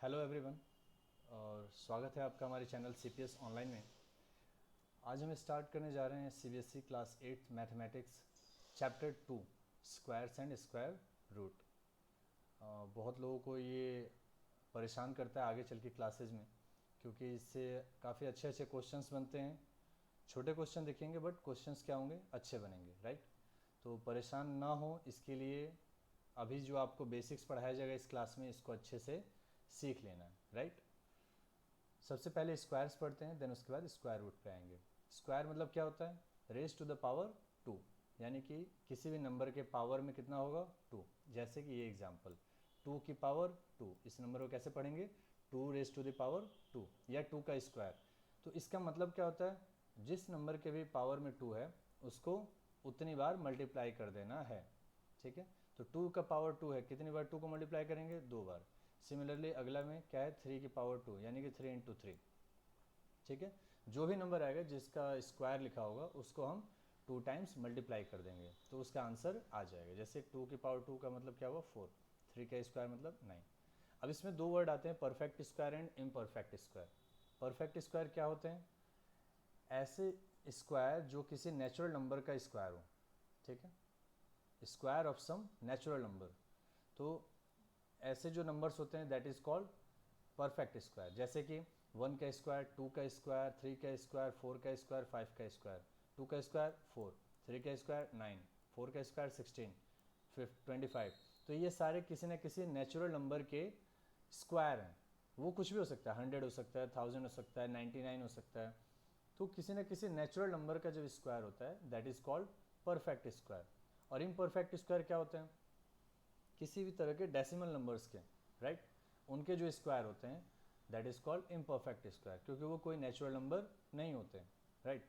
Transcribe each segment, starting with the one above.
Hello everyone और स्वागत है आपका हमारे चैनल सीपीएस ऑनलाइन में। आज हम स्टार्ट करने जा रहे हैं CBSE class 8 mathematics chapter 2 squares and square root. बहुत लोगों को ये परेशान करता है आगे चल के क्लासेज में, क्योंकि इससे काफ़ी अच्छे अच्छे क्वेश्चंस बनते हैं। छोटे क्वेश्चन दिखेंगे बट क्वेश्चंस क्या होंगे, अच्छे बनेंगे, राइट। तो परेशान ना हो इसके लिए अभी जो आपको बेसिक्स पढ़ाया जाएगा इस क्लास में, इसको अच्छे से सीख लेना है, राइट। सबसे पहले स्क्वायर्स पढ़ते हैं, देन उसके बाद स्क्वायर रूट पे आएंगे। स्क्वायर मतलब क्या होता है, रेज टू द पावर 2, यानी कि किसी भी नंबर के पावर में कितना होगा 2। जैसे कि ये एग्जांपल 2 की पावर 2, इस नंबर को कैसे पढ़ेंगे 2 रेज टू द पावर 2 या 2 का स्क्वायर। तो इसका मतलब क्या होता है, जिस नंबर के भी पावर में 2 है उसको उतनी बार मल्टीप्लाई कर देना है, ठीक है। तो 2 का पावर 2 है, कितनी बार 2 को मल्टीप्लाई करेंगे, 2 बार। सिमिलरली अगला में क्या है 3 की पावर 2, यानी कि 3 इंटू 3, ठीक है। जो भी नंबर आएगा जिसका स्क्वायर लिखा होगा उसको हम 2 टाइम्स मल्टीप्लाई कर देंगे तो उसका आंसर आ जाएगा। जैसे 2 की पावर 2 का मतलब क्या हुआ 4, 3 का स्क्वायर मतलब 9। अब इसमें दो वर्ड आते हैं, perfect square and imperfect square. Perfect square क्या होते हैं, ऐसे स्क्वायर जो किसी नेचुरल नंबर का स्क्वायर हो, ठीक है, square of some natural number. तो ऐसे जो नंबर्स होते हैं that is called perfect square. जैसे कि 1 का स्क्वायर, 2 का स्क्वायर, 3 का स्क्वायर, 4 का स्क्वायर, 5 का स्क्वायर। 2 का स्क्वायर 4, 3 का स्क्वायर 9, 4 का स्क्वायर 16, 25। तो ये सारे किसी न किसी नेचुरल नंबर के स्क्वायर हैं। वो कुछ भी हो सकता है, 100 हो सकता है, 1000 हो सकता है, 99 हो सकता है। तो किसी न किसी नेचुरल नंबर का जो स्क्वायर होता है that is called perfect square. और इम्परफेक्ट स्क्वायर क्या होते हैं, किसी भी तरह के डेसिमल नंबर्स के, राइट, उनके जो स्क्वायर होते हैं that is called imperfect square, क्योंकि वो कोई नेचुरल नंबर नहीं होते, राइट।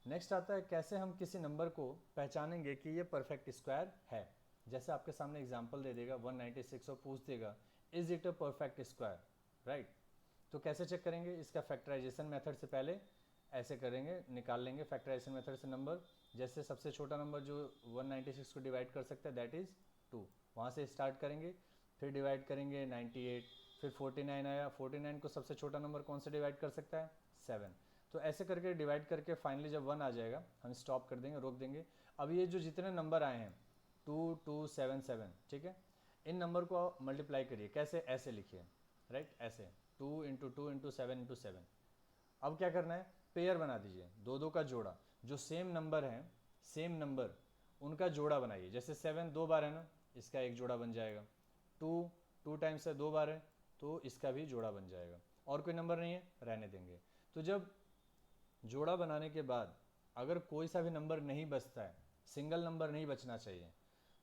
नेक्स्ट आता है कैसे हम किसी नंबर को पहचानेंगे कि ये परफेक्ट स्क्वायर है। जैसे आपके सामने एग्जांपल दे देगा 196 और पूछ देगा is it a perfect square, right. तो कैसे चेक करेंगे, इसका फैक्टराइजेशन मेथड से पहले ऐसे करेंगे, निकाल लेंगे फैक्टराइजेशन मेथड से नंबर। जैसे सबसे छोटा नंबर जो 196 को डिवाइड कर सकता है दैट इज़ 2, वहाँ से स्टार्ट करेंगे, फिर डिवाइड करेंगे 98, फिर 49 आया, 49 को सबसे छोटा नंबर कौन से डिवाइड कर सकता है 7। तो ऐसे करके डिवाइड करके फाइनली जब 1 आ जाएगा हम स्टॉप कर देंगे, रोक देंगे। अब ये जो जितने नंबर आए हैं 2277, ठीक है, इन नंबर को मल्टीप्लाई करिए, कैसे, ऐसे लिखिए, राइट, ऐसे 2 इंटू 2 इंटू 7 इंटू 7। अब क्या करना है, पेयर बना दीजिए, दो दो का जोड़ा। जो सेम नंबर है, सेम नंबर, उनका जोड़ा बनाइए। जैसे 7 दो बार है ना, इसका एक जोड़ा बन जाएगा। 2 2 टाइम्स है, दो बार है, तो इसका भी जोड़ा बन जाएगा। और कोई नंबर नहीं है, रहने देंगे। तो जब जोड़ा बनाने के बाद अगर कोई सा भी नंबर नहीं बचता है, सिंगल नंबर नहीं बचना चाहिए,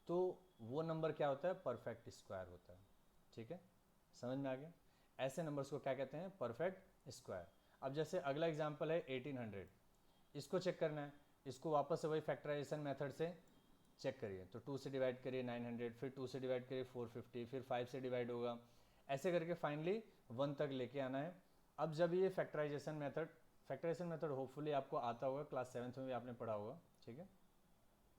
तो वो नंबर क्या होता है, परफेक्ट स्क्वायर होता है, ठीक है। समझ में आ गया। ऐसे नंबर्स को क्या कहते हैं, परफेक्ट स्क्वायर। अब जैसे अगला एग्जांपल है 1800, इसको चेक करना है, इसको वापस से वही फैक्टराइजेशन मेथड से चेक करिए। तो 2 से डिवाइड करिए 900, फिर 2 से डिवाइड करिए 450, फिर 5 से डिवाइड होगा, ऐसे करके फाइनली 1 तक लेके आना है। अब जब ये फैक्टराइजेशन मेथड होपफुली आपको आता होगा, क्लास 7th में भी आपने पढ़ा होगा, ठीक है।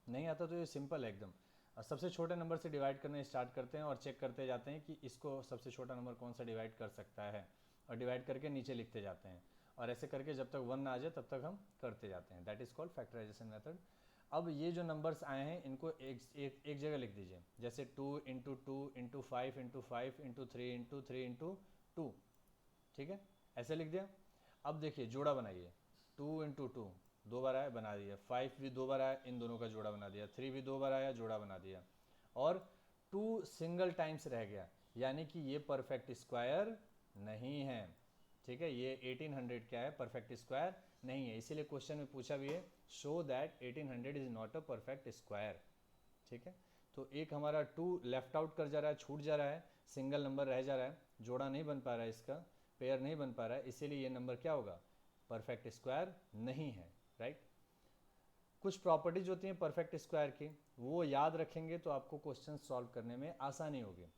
नहीं आता तो ये सिंपल है एकदम। सबसे छोटे नंबर से डिवाइड करना स्टार्ट करते हैं और चेक करते जाते हैं कि इसको सबसे छोटा नंबर कौन सा डिवाइड कर सकता है, और डिवाइड करके नीचे लिखते जाते हैं। और ऐसे करके जब तक 1 ना आ जाए तब तक हम करते जाते हैं, that is called factorisation method. अब ये जो नंबर्स आए हैं इनको एक जगह लिख दीजिए। जैसे 2 into 2 into 5 into 5 into 3 into 3 into 2, ठीक है, ऐसे लिख दिया। अब देखिए जोड़ा बनाइए, 2 इंटू 2 दो बार आया, बना दिया। 5 भी दो बार आया, इन दोनों का जोड़ा बना दिया। 3 भी दो बार आया, जोड़ा बना दिया। और 2 सिंगल टाइम्स रह गया, यानी कि ये परफेक्ट स्क्वायर नहीं है, ठीक है। ये 1800 क्या है, परफेक्ट स्क्वायर नहीं है। इसीलिए क्वेश्चन में पूछा भी है, show that 1800 is not a perfect square, ठीक है। तो एक हमारा 2 लेफ्ट आउट कर जा रहा है, छूट जा रहा है, सिंगल नंबर रह जा रहा है, जोड़ा नहीं बन पा रहा है, इसका पेयर नहीं बन पा रहा है, इसीलिए ये नंबर क्या होगा, परफेक्ट स्क्वायर नहीं है, राइट। कुछ प्रॉपर्टीज होती हैं परफेक्ट स्क्वायर की, वो याद रखेंगे तो आपको क्वेश्चन सॉल्व करने में आसानी होगी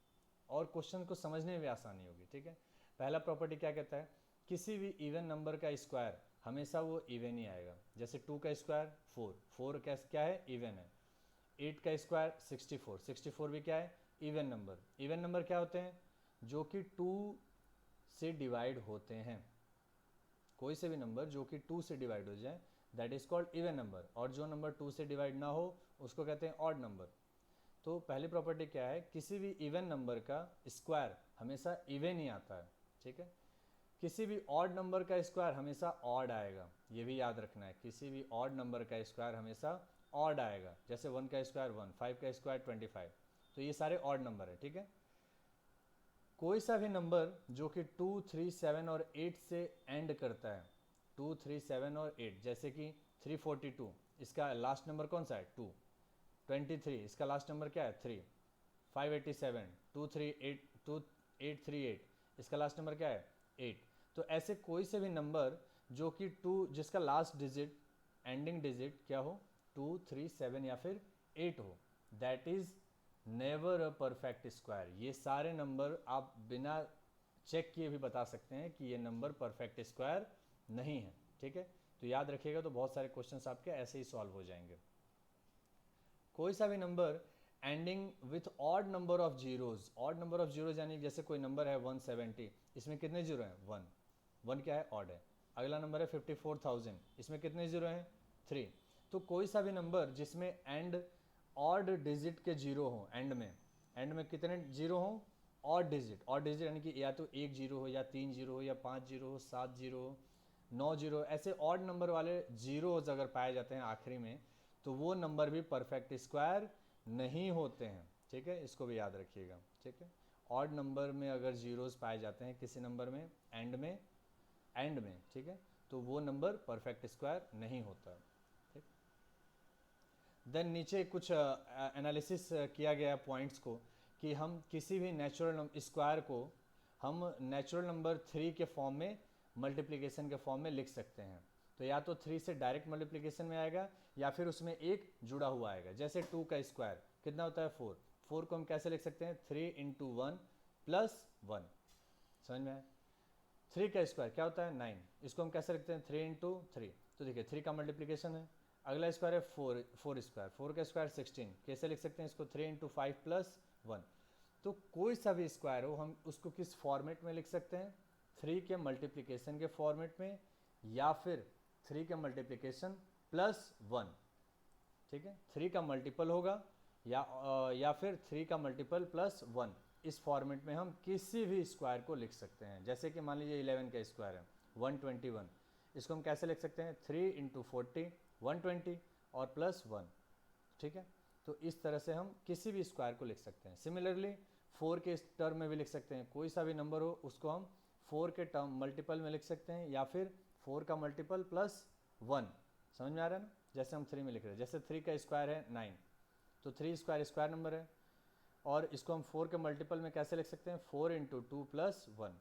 और क्वेश्चन को समझने में भी आसानी होगी, ठीक है। पहला प्रॉपर्टी क्या कहता है, किसी भी इवन नंबर का स्क्वायर हमेशा वो इवन ही आएगा। जैसे 2 का स्क्वायर 4, 4 क्या है, इवन है। 8 का स्क्वायर 64, 64 भी क्या है, इवन नंबर। इवन नंबर क्या होते हैं, जो कि 2 से डिवाइड होते हैं, कोई से भी नंबर जो कि 2 से डिवाइड हो जाए that is called even number, और जो नंबर 2 से डिवाइड ना हो उसको कहते हैं ऑड नंबर। तो पहली प्रॉपर्टी क्या है, किसी भी इवन नंबर का स्क्वायर हमेशा इवन ही आता है, ठीक है। किसी भी ऑड नंबर का स्क्वायर हमेशा ऑड आएगा, ये भी याद रखना है, किसी भी ऑड नंबर का स्क्वायर हमेशा ऑड आएगा। जैसे 1 का स्क्वायर 1, 5 का स्क्वायर 25, तो ये सारे ऑड नंबर है, ठीक है। कोई सा भी नंबर जो कि 2, 3, 7 और 8 से एंड करता है, 2, 3, 7 और 8, जैसे कि 342, इसका लास्ट नंबर कौन सा है 2, 23 इसका लास्ट नंबर क्या है 3, 587, 2838 इसका लास्ट नंबर क्या है 8। तो ऐसे कोई से भी नंबर जो कि 2 जिसका लास्ट डिजिट एंडिंग डिजिट क्या हो 2, 3, 7 या फिर 8 हो, that is never a perfect square. ये सारे नंबर आप बिना चेक किए भी बता सकते हैं कि ये नंबर परफेक्ट स्क्वायर नहीं है, ठीक है। तो याद रखिएगा, तो बहुत सारे क्वेश्चंस आपके ऐसे ही सॉल्व हो जाएंगे। कोई सा भी number ending with odd number of zeros, odd number of zeros यानी जैसे कोई नंबर है 170, इसमें कितने जीरो हैं 1, 1 क्या है ऑड है। अगला नंबर है 54,000, इसमें कितने जीरो हैं 3। तो कोई सा भी नंबर जिसमें एंड ऑड डिजिट के जीरो हो, एंड में कितने जीरो हो ऑड डिजिट यानी कि या तो 1 जीरो हो या 3 जीरो हो या 5 जीरो हो 7 जीरो हो 9 जीरो, ऐसे ऑड नंबर वाले जीरोज अगर पाए जाते हैं आखिरी में तो वो नंबर भी परफेक्ट स्क्वायर नहीं होते हैं, ठीक है। इसको भी याद रखिएगा, ठीक है। ऑड नंबर में अगर जीरोज पाए जाते हैं किसी नंबर में एंड में, ठीक है, तो वो नंबर परफेक्ट स्क्वायर नहीं होता, ठीक। देन नीचे कुछ एनालिसिस किया गया पॉइंट्स को कि हम किसी भी नेचुरल स्क्वायर को हम नेचुरल नंबर 3 के फॉर्म में मल्टीप्लिकेशन के फॉर्म में लिख सकते हैं। तो या तो 3 से डायरेक्ट मल्टीप्लिकेशन में आएगा या फिर उसमें एक जुड़ा हुआ आएगा। जैसे 2 का स्क्वायर कितना होता है 4, 4 को हम कैसे लिख सकते हैं 3 इंटू 1 प्लस 1, समझ में आया। 3 का स्क्वायर क्या होता है 9, इसको हम कैसे लिखते हैं 3 इंटू 3, तो देखिए 3 का मल्टीप्लिकेशन है। अगला स्क्वायर है 4 स्क्वायर, 4 का स्क्वायर 16, कैसे लिख सकते हैं इसको 3 इंटू 5 प्लस 1। तो कोई सा भी स्क्वायर हो हम उसको किस फॉर्मेट में लिख सकते हैं 3 के मल्टीप्लिकेशन के फॉर्मेट में या फिर 3 के मल्टीप्लिकेशन प्लस 1, ठीक है। 3 का मल्टीपल होगा या फिर 3 का मल्टीपल प्लस 1, इस फॉर्मेट में हम किसी भी स्क्वायर को लिख सकते हैं। जैसे कि मान लीजिए 11 का स्क्वायर है 121, इसको हम कैसे लिख सकते हैं 3 इंटू 40 120 और प्लस 1, ठीक है। तो इस तरह से हम किसी भी स्क्वायर को लिख सकते हैं। सिमिलरली 4 के टर्म में भी लिख सकते हैं, कोई सा भी नंबर हो उसको हम 4 के टर्म मल्टीपल में लिख सकते हैं या फिर 4 का मल्टीपल प्लस 1, समझ में आ रहा है ना। जैसे हम 3 में लिख रहे हैं, जैसे 3 का स्क्वायर है 9, तो 3 स्क्वायर नंबर है, और इसको हम 4 के मल्टीपल में कैसे लिख सकते हैं 4 इंटू 2 प्लस 1।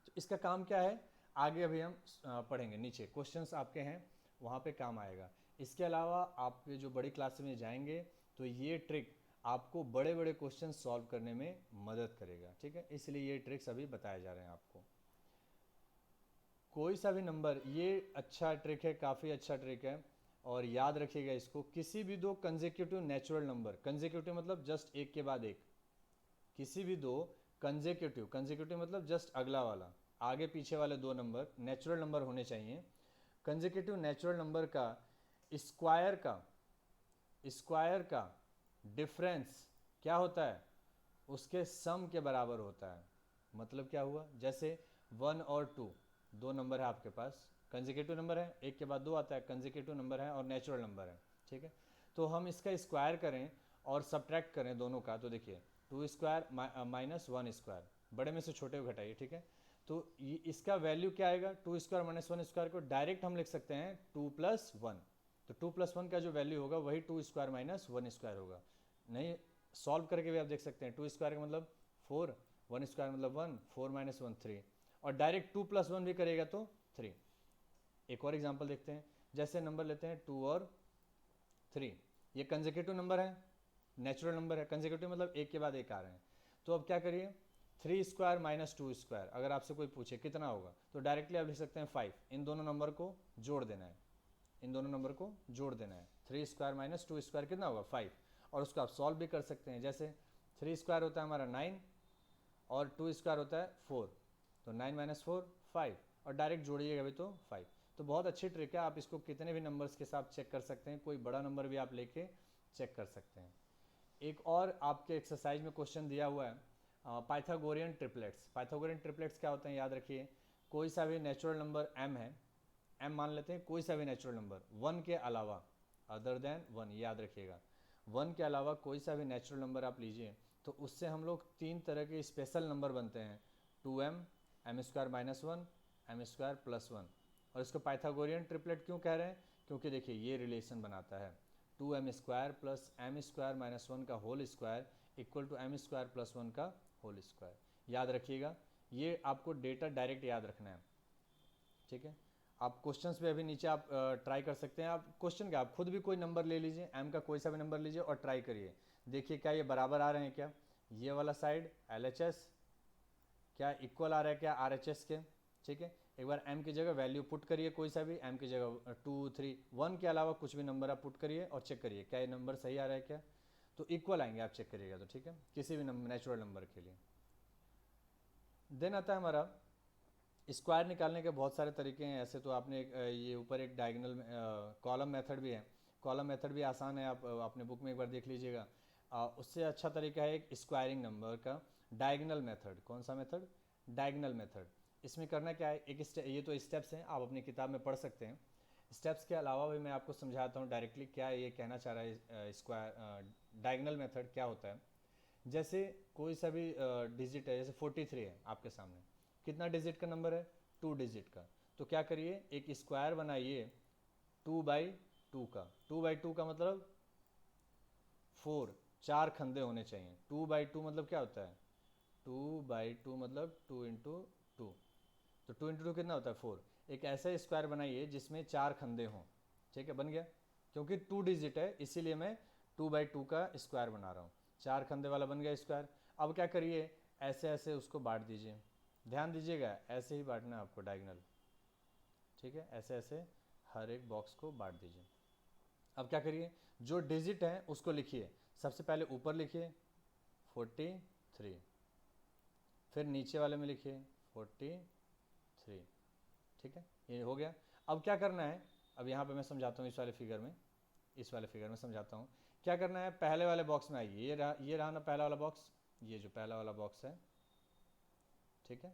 तो इसका काम क्या है आगे अभी हम पढ़ेंगे, नीचे क्वेश्चंस आपके हैं वहाँ पे काम आएगा। इसके अलावा आप जो बड़ी क्लास में जाएंगे तो ये ट्रिक आपको बड़े बड़े क्वेश्चन सॉल्व करने में मदद करेगा, ठीक है। इसलिए ये ट्रिक्स अभी बताए जा रहे हैं आपको। कोई सा भी नंबर, ये अच्छा ट्रिक है, काफ़ी अच्छा ट्रिक है, और याद रखिएगा इसको। किसी भी दो कंसेक्यूटिव नेचुरल नंबर, कंसेक्यूटिव मतलब जस्ट एक के बाद एक, किसी भी दो कंसेक्यूटिव मतलब जस्ट अगला वाला, आगे पीछे वाले दो नंबर नेचुरल नंबर होने चाहिए। कंसेक्यूटिव नेचुरल नंबर का स्क्वायर का डिफरेंस क्या होता है उसके सम के बराबर होता है। मतलब क्या हुआ, जैसे 1 और 2 दो नंबर है आपके पास, कंसेक्यूटिव नंबर है, एक के बाद दो आता है, कंसेक्यूटिव नंबर है और नेचुरल नंबर है, ठीक है। तो हम इसका स्क्वायर करें और सब्ट्रैक्ट करें दोनों का, तो देखिए 2 स्क्वायर माइनस 1 स्क्वायर, बड़े में से छोटे को घटाइए, ठीक है। तो इसका वैल्यू क्या आएगा 2 स्क्वायर माइनस 1 स्क्वायर को डायरेक्ट हम लिख सकते हैं 2 प्लस 1, तो 2 प्लस 1 का जो वैल्यू होगा वही 2 स्क्वायर माइनस 1 स्क्वायर होगा। नहीं सॉल्व करके भी आप देख सकते हैं, 2 स्क्वायर का मतलब 4, 1 स्क्वायर मतलब 1, 4 माइनस 1 3, और डायरेक्ट 2 प्लस 1 भी करेगा तो 3। एक और एग्जांपल देखते हैं, जैसे नंबर लेते हैं 2 और 3, ये कंसेक्यूटिव नंबर है, नेचुरल नंबर है, कंसेक्यूटिव मतलब एक के बाद एक आ रहे हैं। तो अब क्या करिए 3 स्क्वायर माइनस 2 स्क्वायर, अगर आपसे कोई पूछे कितना होगा तो डायरेक्टली आप लिख सकते हैं 5, इन दोनों नंबर को जोड़ देना है, इन दोनों नंबर को जोड़ देना है। 3 स्क्वायर माइनस 2 स्क्वायर कितना होगा 5, और उसको आप सॉल्व भी कर सकते हैं। जैसे 3 स्क्वायर होता है हमारा 9 और 2 स्क्वायर होता है 4, तो 9 माइनस 4 5, और डायरेक्ट जोड़िएगा भी तो 5। तो बहुत अच्छी ट्रिक है, आप इसको कितने भी नंबर्स के साथ चेक कर सकते हैं, कोई बड़ा नंबर भी आप लेके चेक कर सकते हैं। एक और आपके एक्सरसाइज में क्वेश्चन दिया हुआ है पाइथागोरियन ट्रिपलेट्स। पाइथागोरियन ट्रिपलेट्स क्या होते हैं याद रखिए, कोई सा भी नेचुरल नंबर m है, m मान लेते हैं, कोई सा भी नेचुरल नंबर 1 के अलावा, अदर देन 1, याद रखिएगा 1 के अलावा कोई सा भी नेचुरल नंबर आप लीजिए, तो उससे हम लोग 3 तरह के स्पेशल नंबर बनते हैं, 2m, m square minus 1, m square plus 1। और इसको पाइथागोरियन ट्रिपलेट क्यों कह रहे हैं, क्योंकि देखिए ये रिलेशन बनाता है 2m square plus m square minus 1 का whole square equal to m square plus 1 का होल स्क्वायर। याद रखिएगा, ये आपको डेटा डायरेक्ट याद रखना है, ठीक है। आप क्वेश्चंस पे अभी नीचे आप ट्राई कर सकते हैं। आप क्वेश्चन क्या, आप खुद भी कोई नंबर ले लीजिए, m का कोई सा भी नंबर लीजिए और ट्राई करिए, देखिए क्या ये बराबर आ रहे हैं क्या, ये वाला साइड LHS क्या इक्वल आ रहा है क्या RHS के, ठीक है। एक बार m की जगह वैल्यू पुट करिए, कोई सा भी m की जगह 2 3 1 के अलावा कुछ भी नंबर आप पुट करिए और चेक करिए क्या ये नंबर सही आ रहा है क्या, तो इक्वल आएंगे, आप चेक करिएगा तो, ठीक है, किसी भी नेचुरल नंबर के लिए। देन आता है हमारा स्क्वायर निकालने के बहुत सारे तरीके हैं। ऐसे तो आपने ये ऊपर एक डायगोनल कॉलम मेथड भी है, कॉलम मेथड भी आसान है, आप अपने बुक में एक बार देख लीजिएगा। उससे अच्छा तरीका है एक स्क्वायरिंग नंबर का डायगोनल मेथड। कौन सा मेथड, डायगोनल मेथड। इसमें करना क्या है, एक ये तो स्टेप्स हैं, आप अपनी किताब में पढ़ सकते हैं। स्टेप्स के अलावा भी मैं आपको समझाता हूँ डायरेक्टली क्या ये कहना चाह रहा है स्क्वायर डायगोनल मेथड क्या होता है। जैसे कोई सा भी डिजिट है, जैसे 43 है आपके सामने, कितना डिजिट का नंबर है, 2 डिजिट का, तो क्या करिए एक स्क्वायर बनाइए 2/2 का। 2/2 का मतलब 4, 4 खंदे होने चाहिए। 2/2 मतलब क्या होता है, 2/2 मतलब 2 इंटू 2, तो 2 इंटू 2 कितना होता है 4। एक ऐसा स्क्वायर बनाइए जिसमें 4 खंदे हों, ठीक है, बन गया। क्योंकि 2 डिजिट है इसीलिए मैं 2/2 का स्क्वायर बना रहा हूँ, 4 खंदे वाला बन गया स्क्वायर। अब क्या करिए, ऐसे ऐसे उसको बांट दीजिए, ध्यान दीजिएगा ऐसे ही बांटना है आपको डायगोनल, ठीक है, ऐसे ऐसे हर एक बॉक्स को बांट दीजिए। अब क्या करिए, जो डिजिट है उसको लिखिए, सबसे पहले ऊपर लिखिए 43, फिर नीचे वाले में लिखिए 43, ठीक है, ये हो गया। अब क्या करना है, अब यहाँ पे मैं समझाता हूँ, इस वाले फिगर में, इस वाले फिगर में समझाता हूँ क्या करना है। पहले वाले बॉक्स में आइए, ये रहा ना पहला वाला बॉक्स, ये जो पहला वाला बॉक्स है, ठीक है,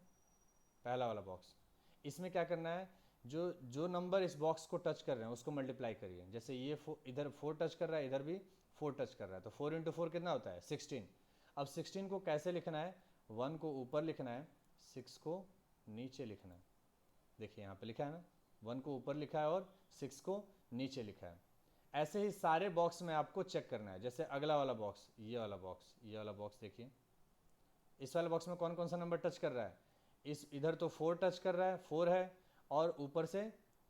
पहला वाला बॉक्स, इसमें क्या करना है, जो जो नंबर इस बॉक्स को टच कर रहे हैं उसको मल्टीप्लाई करिए। जैसे ये इधर 4 टच कर रहा है, इधर भी 4 टच कर रहा है, तो 4 इंटू 4 कितना होता है 16। अब 16 को कैसे लिखना है, 1 को ऊपर लिखना है, 6 को नीचे लिखना है। देखिए यहाँ पे लिखा है ना, 1 को ऊपर लिखा है और 6 को नीचे लिखा है। ऐसे ही सारे बॉक्स में आपको चेक करना है। जैसे अगला वाला बॉक्स, ये वाला बॉक्स, ये वाला बॉक्स देखिए, इस वाले बॉक्स में कौन कौन सा नंबर टच कर रहा है, इस इधर तो 4 टच कर रहा है, 4 है, और ऊपर से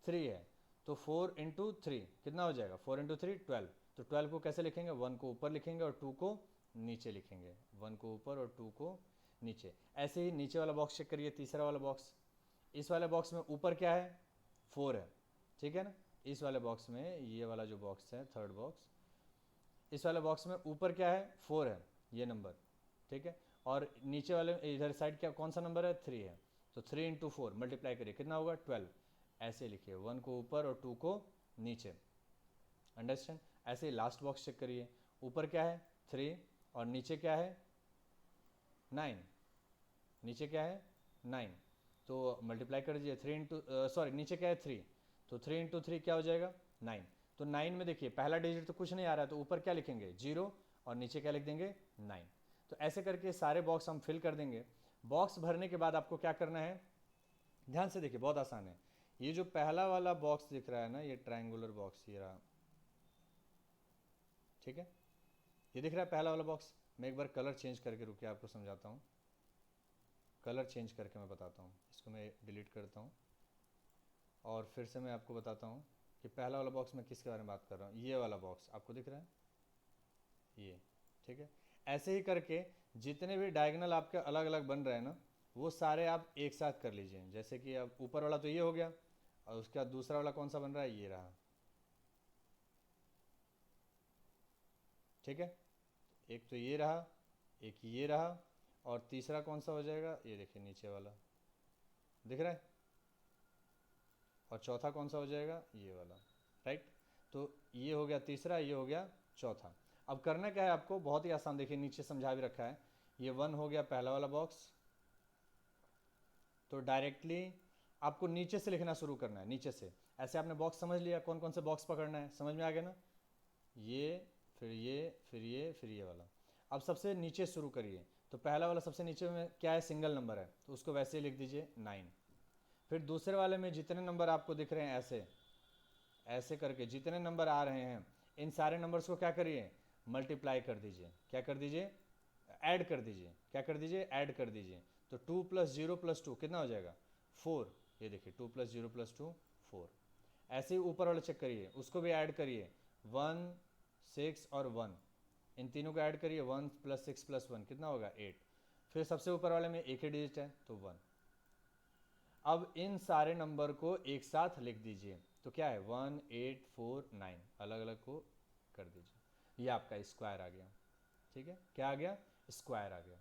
3 है, तो 4 इंटू 3 कितना हो जाएगा, 4 इंटू 3 12। तो 12 को कैसे लिखेंगे, 1 को ऊपर लिखेंगे और 2 को नीचे लिखेंगे, 1 को ऊपर और 2 को नीचे। ऐसे ही नीचे वाला बॉक्स चेक करिए, तीसरा वाला बॉक्स, इस वाले बॉक्स में ऊपर क्या है 4 है, ठीक है ना। इस वाले बॉक्स में, ये वाला जो बॉक्स है थर्ड बॉक्स, इस वाले बॉक्स में ऊपर क्या है 4 है ये नंबर, ठीक है, और नीचे वाले इधर साइड क्या कौन सा नंबर है 3 है, तो 3 इंटू 4 मल्टीप्लाई करिए कितना होगा 12। ऐसे लिखिए 1 को ऊपर और 2 को नीचे, अंडरस्टैंड। ऐसे ही लास्ट बॉक्स चेक करिए, ऊपर क्या है 3 और नीचे क्या है 9, नीचे क्या है 9, तो मल्टीप्लाई कर दीजिए 3 इंटू सॉरी नीचे क्या है 3, तो 3 इंटू 3 क्या हो जाएगा 9। तो 9 में देखिए पहला डिजिट तो कुछ नहीं आ रहा है, तो ऊपर क्या लिखेंगे 0 और नीचे क्या लिख देंगे 9। तो ऐसे करके सारे बॉक्स हम फिल कर देंगे। बॉक्स भरने के बाद आपको क्या करना है, ध्यान से देखिए बहुत आसान है। ये जो पहला वाला बॉक्स दिख रहा है ना, ये ट्रायंगुलर बॉक्स ये रहा, ठीक है, ये दिख रहा है पहला वाला बॉक्स। मैं एक बार कलर चेंज करके रुकिए आपको समझाता हूँ, कलर चेंज करके मैं बताता हूँ। इसको मैं डिलीट करता हूँ और फिर से मैं आपको बताता हूँ कि पहला वाला बॉक्स मैं किसके बारे में बात कर रहा हूँ। ये वाला बॉक्स आपको दिख रहा है ये, ठीक है। ऐसे ही करके जितने भी डायगोनल आपके अलग अलग बन रहे हैं ना, वो सारे आप एक साथ कर लीजिए। जैसे कि अब ऊपर वाला तो ये हो गया, और उसके बाद दूसरा वाला कौन सा बन रहा है, ये रहा, ठीक है। एक तो ये रहा, एक ये रहा, और तीसरा कौन सा हो जाएगा, ये देखिए नीचे वाला दिख रहा है, और चौथा कौन सा हो जाएगा, ये वाला, राइट। तो ये हो गया तीसरा, ये हो गया चौथा। अब करना क्या है आपको, बहुत ही आसान, देखिए नीचे समझा भी रखा है। ये 1 हो गया पहला वाला बॉक्स, तो डायरेक्टली आपको नीचे से लिखना शुरू करना है, नीचे से। ऐसे आपने बॉक्स समझ लिया, कौन कौन से बॉक्स पकड़ना है, समझ में आ गया ना। ये फिर ये फिर ये फिर ये वाला। अब सबसे नीचे शुरू करिए, तो पहला वाला सबसे नीचे में क्या है, सिंगल नंबर है, तो उसको वैसे ही लिख दीजिए 9। फिर दूसरे वाले में जितने नंबर आपको दिख रहे हैं ऐसे ऐसे करके जितने नंबर आ रहे हैं, इन सारे नंबर्स को क्या करिए, मल्टीप्लाई कर दीजिए। क्या कर दीजिए, ऐड कर दीजिए। क्या कर दीजिए, ऐड कर दीजिए। तो 2 + 0 + 2 कितना हो जाएगा, 4। ये देखिए 2 + 0 + 2 4। ऐसे ही ऊपर वाला चेक करिए, उसको भी ऐड करिए, 1 6 और 1, इन तीनों को ऐड करिए, 1 + 6 + 1 कितना होगा, 8। फिर सबसे ऊपर वाले में एक ही डिजिट है तो 1। अब इन सारे नंबर को एक साथ लिख दीजिए, तो क्या है 1 8 4 9, अलग अलग को कर दीजिए। ये आपका स्क्वायर आ गया, ठीक है। क्या आ गया, स्क्वायर आ गया।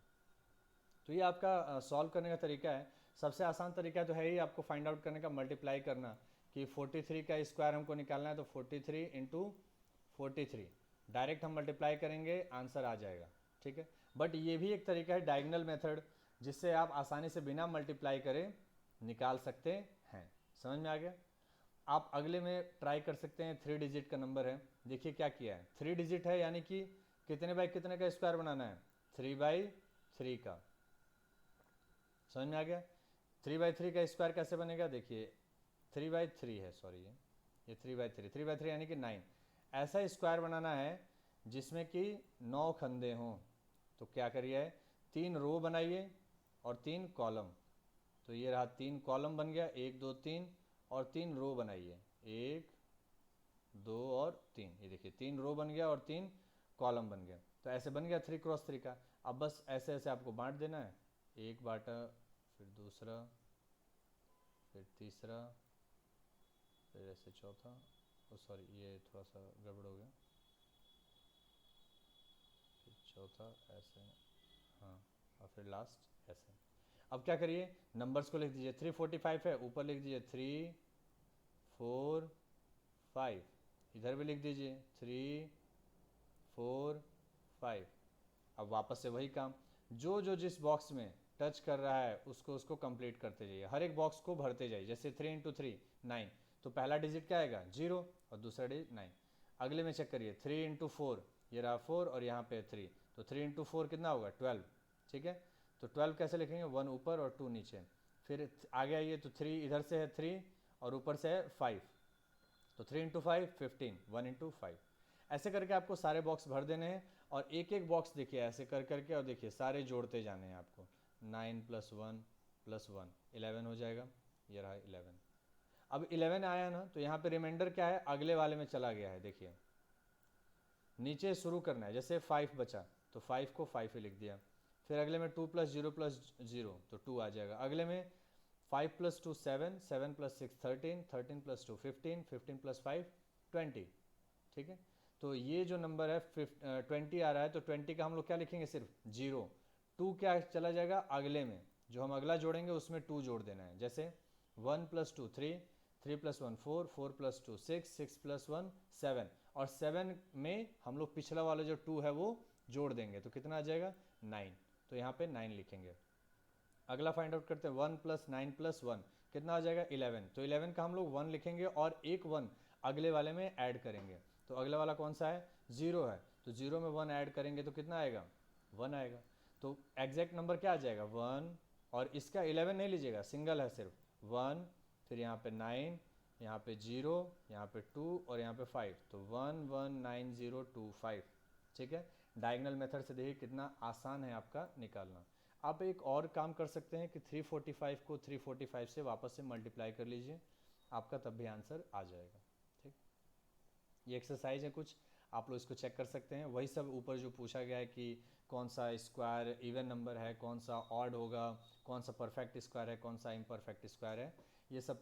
तो ये आपका सॉल्व करने का तरीका है। सबसे आसान तरीका तो है ही आपको फाइंड आउट करने का, मल्टीप्लाई करना, कि 43 का स्क्वायर हमको निकालना है, तो 43 × 43 डायरेक्ट हम मल्टीप्लाई करेंगे, आंसर आ जाएगा, ठीक है। बट ये भी एक तरीका है डायगोनल मेथड, जिससे आप आसानी से बिना मल्टीप्लाई करे निकाल सकते हैं। समझ में आ गया। आप अगले में ट्राई कर सकते हैं, 3 डिजिट का नंबर है, देखिए क्या किया है, 3 डिजिट है, यानी कि कितने बाई कितने का स्क्वायर बनाना है, 3/3 का। समझ में आ गया। 3/3 का स्क्वायर कैसे बनेगा, देखिए 3/3 है, सॉरी ये 3/3, 3/3 यानी कि 9। ऐसा स्क्वायर बनाना है जिसमें कि 9 खंदे हों। तो क्या करिए, 3 रो बनाइए और 3 कॉलम। तो ये रहा 3 कॉलम बन गया, 1 2 3, और 3 रो बनाइए, 1 2 और 3। ये देखिए 3 रो बन गया और 3 कॉलम बन गया। तो ऐसे बन गया 3 × 3 का। अब बस ऐसे ऐसे आपको बांट देना है, एक बांटा, फिर दूसरा, फिर तीसरा, फिर ऐसे चौथा, और सॉरी ये थोड़ा सा गड़बड़ हो गया, फिर चौथा ऐसे, हाँ, और फिर लास्ट ऐसे। अब क्या करिए, नंबर्स को लिख दीजिए, 345 है, ऊपर लिख दीजिए 3 4 5, इधर भी लिख दीजिए 3 4 5। अब वापस से वही काम, जो जो जिस बॉक्स में टच कर रहा है उसको उसको कंप्लीट करते जाइए, हर एक बॉक्स को भरते जाइए। जैसे 3 × 3 9, तो पहला डिजिट क्या आएगा, 0, और दूसरा डिजिट 9। अगले में चेक करिए, 3 × 4, ये रहा 4 और यहाँ पे 3, तो 3 × 4 कितना होगा, 12, ठीक है। तो 12 कैसे लिखेंगे, 1 ऊपर और 2 नीचे। फिर आगे आइए, तो 3 इधर से है 3 और ऊपर से है 5, तो 3 × 5 15, 1 × 5। ऐसे करके आपको सारे बॉक्स भर देने हैं, और एक एक बॉक्स देखिए ऐसे कर करके, और देखिए सारे जोड़ते जाने हैं आपको। 9 + 1 + 1 11 हो जाएगा, ये रहा 11। अब 11 आया ना, तो यहाँ पे रिमाइंडर क्या है, अगले वाले में चला गया है, देखिए नीचे शुरू करना है। जैसे 5 बचा, तो 5 को 5 ही लिख दिया। फिर अगले में 2 + 0 + 0, तो 2 आ जाएगा। अगले में 5 + 2 7, 7 + 6 13, 13 + 2 15, 15 + 5 20, ठीक है। तो ये जो नंबर है 20 आ रहा है, तो 20 का हम लोग क्या लिखेंगे, सिर्फ 0। 2 क्या चला जाएगा अगले में, जो हम अगला जोड़ेंगे उसमें 2 जोड़ देना है। जैसे 1 + 2 3, 3 + 1 4, 4 + 2 6, 6 + 1 7, और 7 में हम लोग पिछला वाला जो 2 है वो जोड़ देंगे, तो कितना आ जाएगा, 9। तो यहाँ पे 9 लिखेंगे। अगला फाइंड आउट करते हैं, 1 + 9 + 1 कितना आ जाएगा, 11। तो 11 का हम लोग 1 लिखेंगे, और एक 1 अगले वाले में ऐड करेंगे। तो अगला वाला कौन सा है, 0 है, तो 0 में 1 ऐड करेंगे तो कितना आएगा, 1 आएगा। तो एग्जैक्ट नंबर क्या आ जाएगा, 1। और इसका 11 नहीं लीजिएगा, सिंगल है सिर्फ, 1, फिर यहाँ पे 9, यहाँ पे 0, यहाँ पे 2 और यहाँ पे 5, तो 1 1 9 0 2 5, ठीक है। डायगोनल मेथड से देखिए कितना आसान है आपका निकालना। आप एक और काम कर सकते हैं कि 345 को 345 से वापस से मल्टीप्लाई कर लीजिए, आपका तब भी आंसर आ जाएगा, ठीक। ये एक्सरसाइज है कुछ, आप लोग इसको चेक कर सकते हैं। वही सब ऊपर जो पूछा गया है कि कौन सा स्क्वायर इवन नंबर है, कौन सा ऑड होगा, कौन सा परफेक्ट स्क्वायर है, कौन सा इम्परफेक्ट स्क्वायर है, ये सब